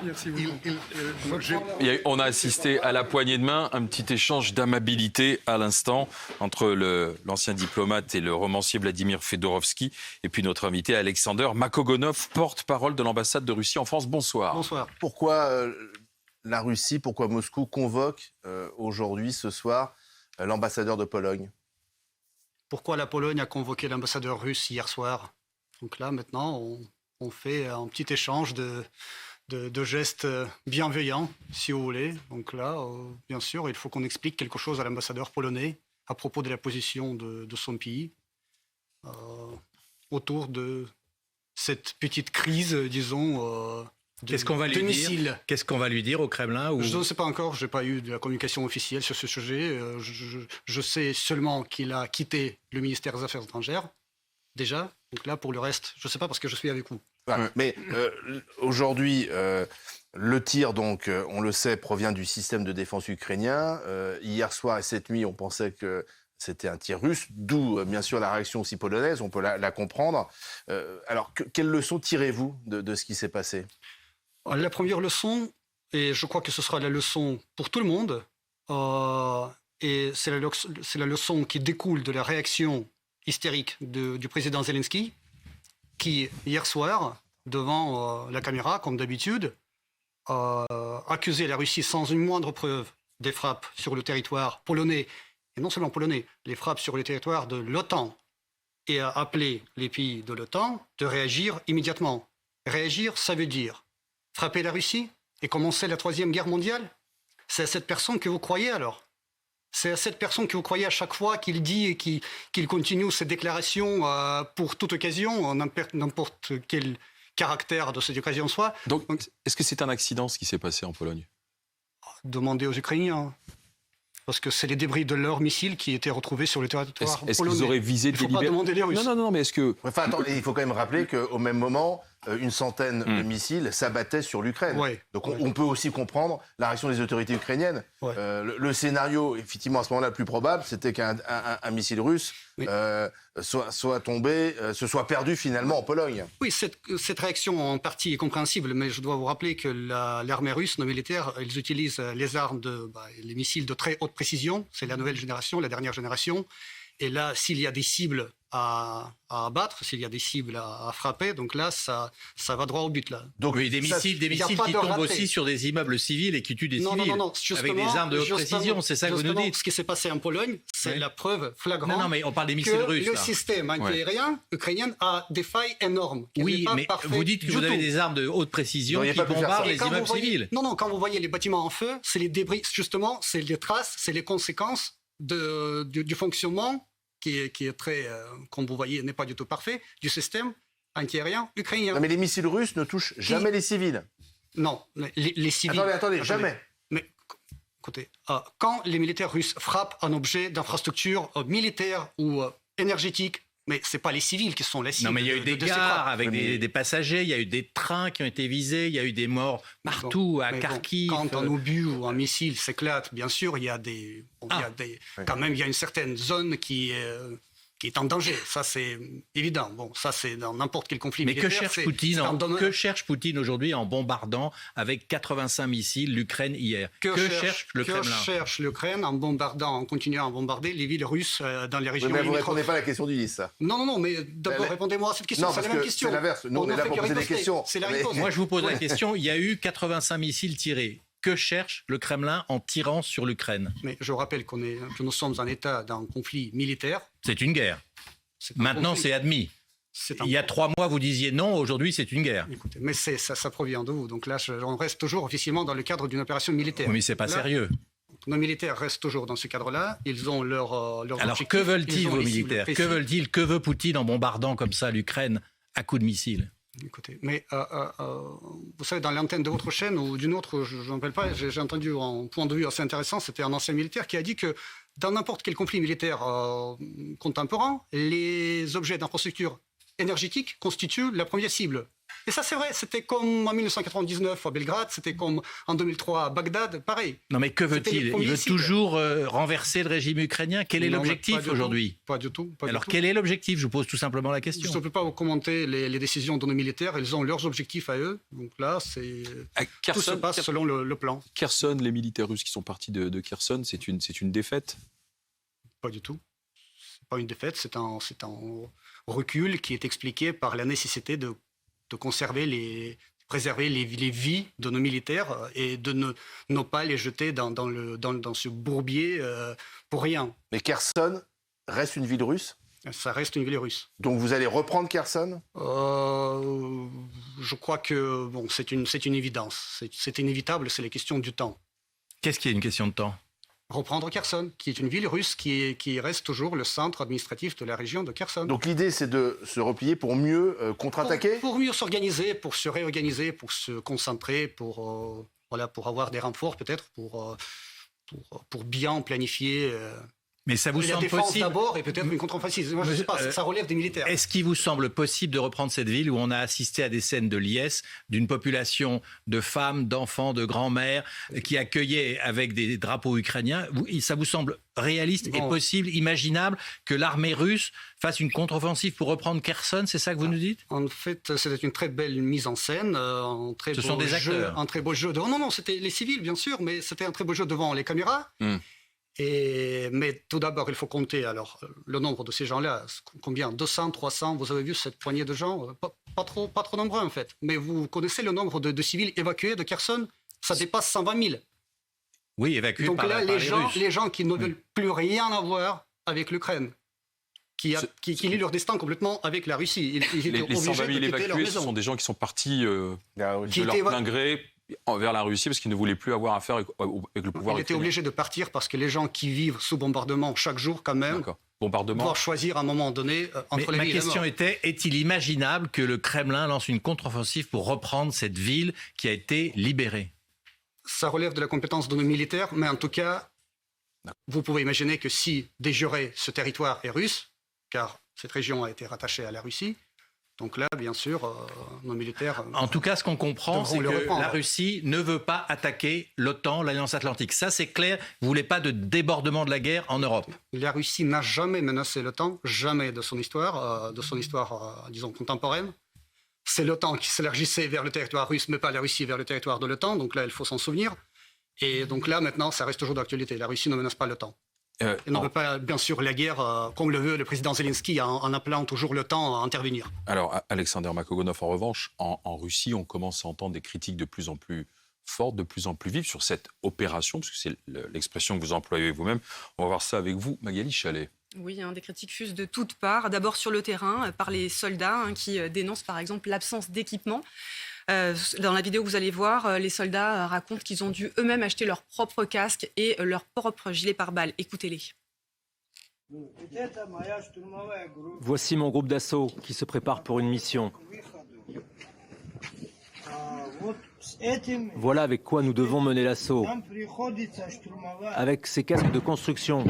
Merci beaucoup. On a assisté à la poignée de main, un petit échange d'amabilité à l'instant entre l'ancien diplomate et le romancier Vladimir Fedorovski, et puis notre invité Alexander Makogonov, porte-parole de l'ambassade de Russie en France. Bonsoir. Bonsoir. Pourquoi la Russie, pourquoi Moscou convoque aujourd'hui, ce soir, l'ambassadeur de Pologne? Pourquoi la Pologne a convoqué l'ambassadeur russe hier soir? Donc là, maintenant, on fait un petit échange de gestes bienveillants, si vous voulez. Donc là, bien sûr, il faut qu'on explique quelque chose à l'ambassadeur polonais à propos de la position de son pays autour de cette petite crise, disons, Qu'est-ce qu'on va lui dire? Qu'est-ce qu'on va lui dire au Kremlin ou... Je ne sais pas encore, je n'ai pas eu de la communication officielle sur ce sujet. Je sais seulement qu'il a quitté le ministère des Affaires étrangères, déjà. Donc là, pour le reste, je ne sais pas parce que je suis avec vous. Voilà. Mais aujourd'hui, le tir, donc, on le sait, provient du système de défense ukrainien. Hier soir et cette nuit, on pensait que c'était un tir russe, d'où, bien sûr, la réaction aussi polonaise, on peut la comprendre. Alors, quelle leçon tirez-vous de ce qui s'est passé ? La première leçon, et je crois que ce sera la leçon pour tout le monde, et c'est la leçon qui découle de la réaction hystérique du président Zelensky, qui, hier soir, devant la caméra, comme d'habitude, accusait la Russie sans une moindre preuve des frappes sur le territoire polonais, et non seulement polonais, les frappes sur le territoire de l'OTAN, et a appelé les pays de l'OTAN de réagir immédiatement. Réagir, ça veut dire frapper la Russie et commencer la Troisième Guerre mondiale? C'est à cette personne que vous croyez alors? C'est à cette personne que vous croyez à chaque fois qu'il dit et qu'il continue ses déclarations pour toute occasion, n'importe quel caractère de cette occasion soit? Donc, est-ce que c'est un accident ce qui s'est passé en Pologne? Demandez aux Ukrainiens. Parce que c'est les débris de leurs missiles qui étaient retrouvés sur le territoire polonais. Est-ce qu'ils auraient visé délibérément? Il ne faut pas demander les Russes. Non, mais est-ce que... Enfin, attendez, il faut quand même rappeler qu'au même moment, une centaine de missiles s'abattaient sur l'Ukraine. Ouais, Donc on peut aussi comprendre la réaction des autorités ukrainiennes. Ouais. Le scénario, effectivement, à ce moment-là, le plus probable, c'était qu'un missile russe soit tombé, se soit perdu finalement en Pologne. Oui, cette réaction en partie est compréhensible, mais je dois vous rappeler que l'armée russe, nos militaires, ils utilisent les missiles de très haute précision. C'est la nouvelle génération, la dernière génération. Et là, s'il y a des cibles à abattre, s'il y a des cibles à frapper, donc là, ça va droit au but. Là. Donc oui, des missiles qui tombent aussi sur des immeubles civils et qui tuent des civils, avec des armes de haute précision, c'est ça que vous nous dites? Ce qui s'est passé en Pologne, c'est la preuve flagrante non, mais on parle des missiles russes, le système antiaérien ukrainien a des failles énormes. Oui, mais vous dites que vous avez des armes de haute précision qui bombardent les immeubles civils. Non, quand vous voyez les bâtiments en feu, c'est les débris, justement, c'est les traces, c'est les conséquences du fonctionnement qui est très, comme vous voyez, n'est pas du tout parfait, du système antiaérien ukrainien. Non, mais les missiles russes ne touchent jamais les civils. Non, les civils... Attendez, jamais. Mais écoutez, quand les militaires russes frappent un objet d'infrastructure militaire ou énergétique, mais ce n'est pas les civils qui sont les cibles. Non, mais il y a eu des gares avec des passagers, il y a eu des trains qui ont été visés, il y a eu des morts partout, à Kharkiv. Quand un obus ou un missile s'éclate, bien sûr, il y a quand même, il y a une certaine zone qui est en danger. Ça, c'est évident. Bon, ça, c'est dans n'importe quel conflit militaire. Mais que cherche Poutine aujourd'hui en bombardant avec 85 missiles l'Ukraine hier? Que cherche le Kremlin? Que cherche l'Ukraine en continuant à bombarder les villes russes dans les régions limitrophes? Mais vous ne répondez pas à la question du 10, ça. Non, mais d'abord, répondez-moi à cette question. C'est la même question. C'est l'inverse. Nous, on est là pour poser des questions. C'est la réponse. Moi, je vous pose la question. Il y a eu 85 missiles tirés. Que cherche le Kremlin en tirant sur l'Ukraine? Mais je rappelle que nous sommes en état d'un conflit militaire. C'est une guerre. Maintenant, c'est admis. Il y a 3 mois, vous disiez non. Aujourd'hui, c'est une guerre. Écoutez, mais ça provient de vous. Donc là, on reste toujours officiellement dans le cadre d'une opération militaire. Oui, mais c'est pas sérieux. Nos militaires restent toujours dans ce cadre-là. Ils ont leur Alors, que veulent-ils, vos militaires? Que veulent-ils? Que veut Poutine en bombardant comme ça l'Ukraine à coups de missiles? Écoutez, mais vous savez, dans l'antenne de votre chaîne ou d'une autre, je n'en rappelle pas, j'ai entendu un point de vue assez intéressant, c'était un ancien militaire qui a dit que dans n'importe quel conflit militaire contemporain, les objets d'infrastructure énergétique constituent la première cible. Et ça, c'est vrai, c'était comme en 1999 à Belgrade, c'était comme en 2003 à Bagdad, pareil. Non, mais que veut-il? Il veut toujours renverser le régime ukrainien. Quel est l'objectif aujourd'hui? Pas du tout. Alors, quel est l'objectif? Je vous pose tout simplement la question. Je ne peux pas vous commenter les décisions de nos militaires. Ils ont leurs objectifs à eux. Donc là, tout se passe selon le plan. Kherson, les militaires russes qui sont partis de Kherson, c'est une défaite? Pas du tout. C'est pas une défaite, c'est un recul qui est expliqué par la nécessité de préserver les vies de nos militaires et de ne pas les jeter dans ce bourbier pour rien. Mais Kherson reste une ville russe? Ça reste une ville russe. Donc vous allez reprendre Kherson? Je crois que c'est une évidence. C'est inévitable, c'est la question du temps. Qu'est-ce qui est une question de temps? Reprendre Kherson, qui est une ville russe qui reste toujours le centre administratif de la région de Kherson. Donc l'idée, c'est de se replier pour mieux contre-attaquer? Pour mieux s'organiser, pour se réorganiser, pour se concentrer, pour avoir des renforts peut-être, pour bien planifier Mais ça vous la semble défense possible d'abord et peut-être une contre-offensive. Moi, je ne sais pas, ça relève des militaires. Est-ce qu'il vous semble possible de reprendre cette ville où on a assisté à des scènes de liesse d'une population de femmes, d'enfants, de grands-mères qui accueillaient avec des drapeaux ukrainiens? Ça vous semble réaliste et possible, imaginable que l'armée russe fasse une contre-offensive pour reprendre Kherson? C'est ça que vous nous dites? En fait, c'était une très belle mise en scène, un très beau jeu. Non, c'était les civils, bien sûr, mais c'était un très beau jeu devant les caméras. Mais tout d'abord, il faut compter alors le nombre de ces gens-là. Combien? 200, 300? Vous avez vu cette poignée de gens? Pas trop nombreux en fait. Mais vous connaissez le nombre de civils évacués de Kherson? Ça dépasse 120 000. Oui, évacués Donc par là, les Russes. les gens qui ne veulent plus rien avoir avec l'Ukraine, qui lient leur destin complètement avec la Russie. Les 120 000 évacués, ce sont des gens qui sont partis de leur plein gré vers la Russie parce qu'ils ne voulaient plus avoir affaire avec le pouvoir. Ils étaient obligés de partir parce que les gens qui vivent sous bombardement chaque jour quand même doivent choisir à un moment donné entre les vies et la mort. Ma question était, est-il imaginable que le Kremlin lance une contre-offensive pour reprendre cette ville qui a été libérée? Ça relève de la compétence de nos militaires, mais en tout cas, vous pouvez imaginer que si de jure ce territoire est russe, car cette région a été rattachée à la Russie, donc là, bien sûr, nos militaires... En tout cas, ce qu'on comprend, c'est que la Russie ne veut pas attaquer l'OTAN, l'Alliance Atlantique. Ça, c'est clair. Vous ne voulez pas de débordement de la guerre en Europe? La Russie n'a jamais menacé l'OTAN, jamais de son histoire, disons, contemporaine. C'est l'OTAN qui s'élargissait vers le territoire russe, mais pas la Russie vers le territoire de l'OTAN. Donc là, il faut s'en souvenir. Et donc là, maintenant, ça reste toujours d'actualité. La Russie ne menace pas l'OTAN. Elle ne veut pas, bien sûr, la guerre, comme le veut le président Zelensky, en appelant toujours l'OTAN à intervenir. Alors, Alexander Makogonov, en revanche, en Russie, on commence à entendre des critiques de plus en plus fortes, de plus en plus vives sur cette opération, parce que c'est l'expression que vous employez vous-même. On va voir ça avec vous, Magali Chalet. Oui, des critiques fusent de toutes parts. D'abord sur le terrain, par les soldats qui dénoncent par exemple l'absence d'équipement. Dans la vidéo que vous allez voir, les soldats racontent qu'ils ont dû eux-mêmes acheter leur propre casque et leur propre gilet pare-balles. Écoutez-les. Voici mon groupe d'assaut qui se prépare pour une mission. Voilà avec quoi nous devons mener l'assaut. Avec ces casques de construction.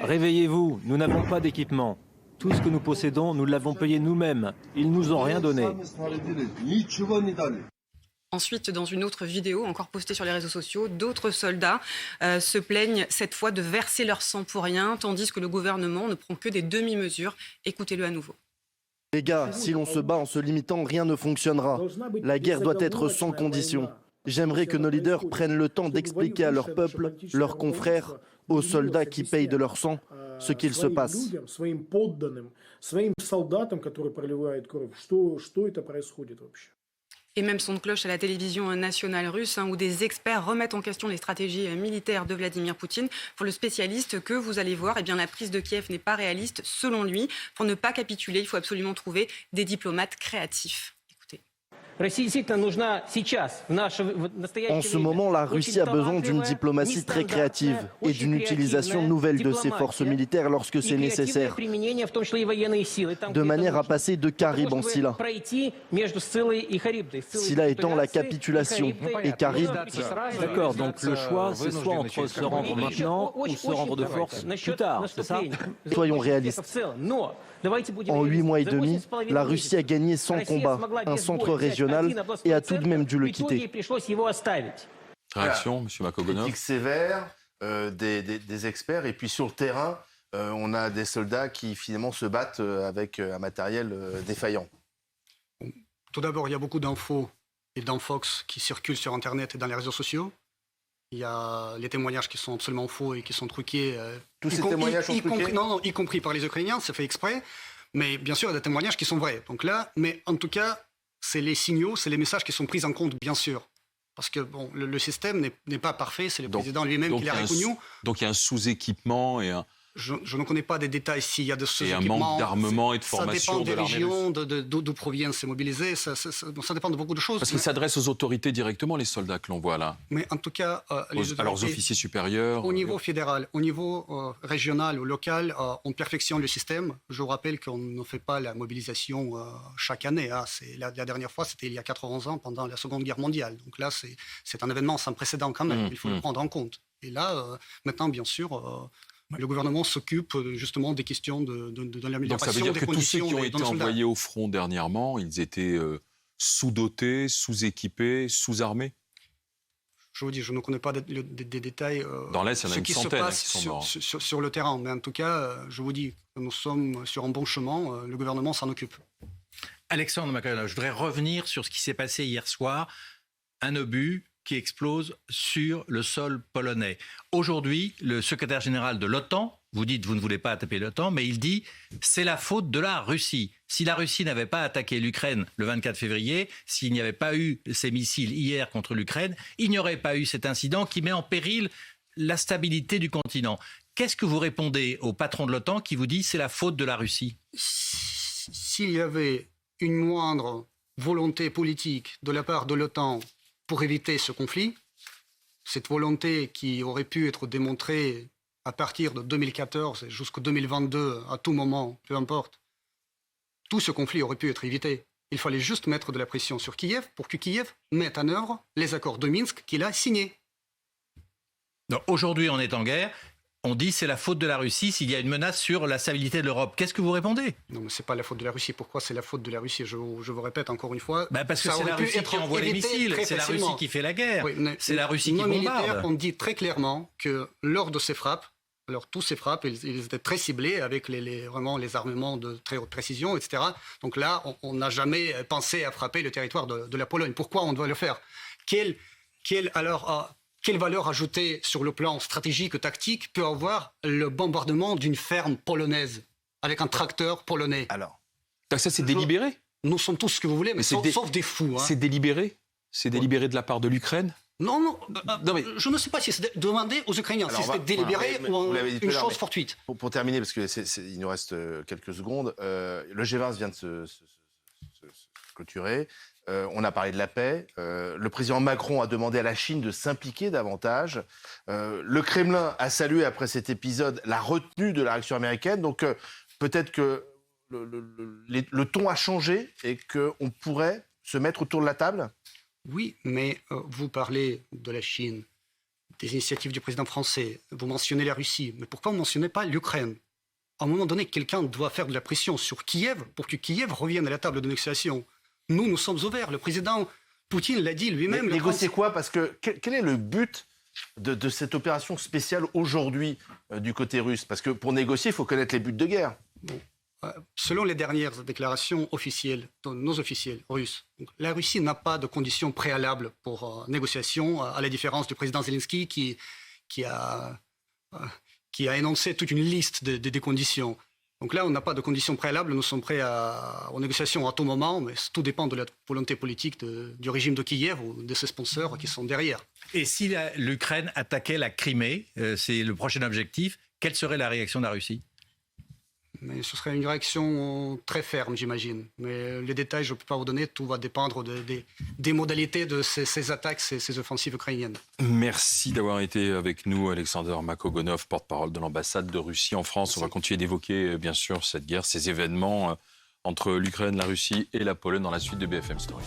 Réveillez-vous, nous n'avons pas d'équipement. Tout ce que nous possédons, nous l'avons payé nous-mêmes. Ils nous ont rien donné. Ensuite, dans une autre vidéo, encore postée sur les réseaux sociaux, d'autres soldats se plaignent cette fois de verser leur sang pour rien, tandis que le gouvernement ne prend que des demi-mesures. Écoutez-le à nouveau. Les gars, si l'on se bat en se limitant, rien ne fonctionnera. La guerre doit être sans condition. J'aimerais que nos leaders prennent le temps d'expliquer à leur peuple, leurs confrères, aux soldats qui payent de leur sang, ce qu'il se passe. Et même son de cloche à la télévision nationale russe, où des experts remettent en question les stratégies militaires de Vladimir Poutine. Pour le spécialiste que vous allez voir, la prise de Kiev n'est pas réaliste. Selon lui, pour ne pas capituler, il faut absolument trouver des diplomates créatifs. Écoutez. En ce moment, la Russie a besoin d'une diplomatie très créative et d'une utilisation nouvelle de ses forces militaires lorsque c'est nécessaire, de manière à passer de Charybde en Scylla. Scylla étant la capitulation et Charybde... D'accord, donc le choix, c'est soit entre se rendre maintenant ou se rendre de force plus tard, c'est ça? Soyons réalistes. En 8 mois et demi, la Russie a gagné 100 combats, un centre régional, et a tout de même dû le quitter. Réaction, M. Makogonov. Critique sévère des experts. Et puis sur le terrain, on a des soldats qui finalement se battent avec un matériel défaillant. Tout d'abord, il y a beaucoup d'infos et d'infox qui circulent sur Internet et dans les réseaux sociaux. Il y a les témoignages qui sont absolument faux et qui sont truqués. Tous ces témoignages sont truqués ? Non, y compris par les Ukrainiens, c'est fait exprès. Mais bien sûr, il y a des témoignages qui sont vrais. Donc là, mais en tout cas, c'est les signaux, c'est les messages qui sont pris en compte, bien sûr. Parce que bon, le système n'est pas parfait, c'est le président lui-même qui l'a reconnu. Donc il y a un sous-équipement et un... Je ne connais pas des détails s'il y a de sous-équipements. Et un manque d'armement et de formation de l'armée russe. Ça dépend des régions, d'où proviennent ces mobilisés, ça dépend de beaucoup de choses. Parce qu'ils s'adressent aux autorités directement, les soldats que l'on voit là. Mais en tout cas... à leurs officiers supérieurs. Au niveau fédéral, au niveau régional ou local, on perfectionne le système. Je vous rappelle qu'on ne fait pas la mobilisation chaque année. Hein. La dernière fois, c'était il y a 80 ans, pendant la Seconde Guerre mondiale. Donc là, c'est un événement sans précédent quand même. Il faut le prendre en compte. Et là, maintenant, bien sûr... Le gouvernement s'occupe justement des questions de l'amélioration des conditions. Donc ça veut dire que tous ceux qui ont été soldats. envoyés au front dernièrement, ils étaient sous-dotés, sous-équipés, sous-armés? Je vous dis, je ne connais pas des détails. Dans l'Est, il y en a une centaine qui sont morts. Sur le terrain. Mais en tout cas, je vous dis, nous sommes sur un bon chemin. Le gouvernement s'en occupe. Alexandre Makogonov, je voudrais revenir sur ce qui s'est passé hier soir. Un obus qui explose sur le sol polonais. Aujourd'hui, le secrétaire général de l'OTAN, vous dites vous ne voulez pas attaquer l'OTAN, mais il dit c'est la faute de la Russie. Si la Russie n'avait pas attaqué l'Ukraine le 24 février, s'il n'y avait pas eu ces missiles hier contre l'Ukraine, il n'y aurait pas eu cet incident qui met en péril la stabilité du continent. Qu'est-ce que vous répondez au patron de l'OTAN qui vous dit c'est la faute de la Russie? S'il y avait une moindre volonté politique de la part de l'OTAN pour éviter ce conflit, cette volonté qui aurait pu être démontrée à partir de 2014 jusqu'en 2022, à tout moment, peu importe, tout ce conflit aurait pu être évité. Il fallait juste mettre de la pression sur Kiev pour que Kiev mette en œuvre les accords de Minsk qu'il a signés. Aujourd'hui, on est en guerre. On dit c'est la faute de la Russie s'il y a une menace sur la stabilité de l'Europe. Qu'est-ce que vous répondez? Non, mais c'est pas la faute de la Russie. Pourquoi c'est la faute de la Russie? Je vous répète encore une fois. Parce que c'est la Russie qui envoie les missiles, c'est la Russie qui fait la guerre, c'est la Russie qui bombarde. On dit très clairement que lors de ces frappes, tous ces frappes, ils étaient très ciblés avec vraiment les armements de très haute précision, etc. Donc là, on n'a jamais pensé à frapper le territoire de la Pologne. Pourquoi on doit le faire? Quelle valeur ajoutée sur le plan stratégique, tactique, peut avoir le bombardement d'une ferme polonaise avec un tracteur polonais? Alors, ça c'est délibéré? Nous sommes tous ce que vous voulez, mais sauf des fous. Hein. C'est délibéré? C'est délibéré de la part de l'Ukraine? Non, mais... je ne sais pas si c'est demandé aux Ukrainiens, si c'était délibéré ou une chose fortuite. Pour terminer, parce qu'il nous reste quelques secondes, le G20 vient de se clôturer. On a parlé de la paix. Le président Macron a demandé à la Chine de s'impliquer davantage. Le Kremlin a salué après cet épisode la retenue de la réaction américaine. Donc peut-être que le ton a changé et qu'on pourrait se mettre autour de la table. Oui, mais vous parlez de la Chine, des initiatives du président français, vous mentionnez la Russie, mais pourquoi vous ne mentionnez pas l'Ukraine? À un moment donné, quelqu'un doit faire de la pression sur Kiev pour que Kiev revienne à la table de négociation. Nous sommes ouverts. Le président Poutine l'a dit lui-même. Négocier quoi? Parce que quel est le but de cette opération spéciale aujourd'hui du côté russe? Parce que pour négocier, il faut connaître les buts de guerre. Bon. Selon les dernières déclarations officielles de nos officiels russes, la Russie n'a pas de conditions préalables pour négociation, à la différence du président Zelensky qui a énoncé toute une liste des conditions. Donc là, on n'a pas de conditions préalables, nous sommes prêts aux négociations à tout moment, mais tout dépend de la volonté politique du régime de Kiev ou de ses sponsors qui sont derrière. Et si l'Ukraine attaquait la Crimée, c'est le prochain objectif, quelle serait la réaction de la Russie? Mais ce serait une réaction très ferme, j'imagine. Mais les détails, je ne peux pas vous donner. Tout va dépendre des modalités de ces attaques, ces offensives ukrainiennes. Merci d'avoir été avec nous, Alexander Makogonov, porte-parole de l'ambassade de Russie en France. Merci. On va continuer d'évoquer, bien sûr, cette guerre, ces événements entre l'Ukraine, la Russie et la Pologne dans la suite de BFM Story.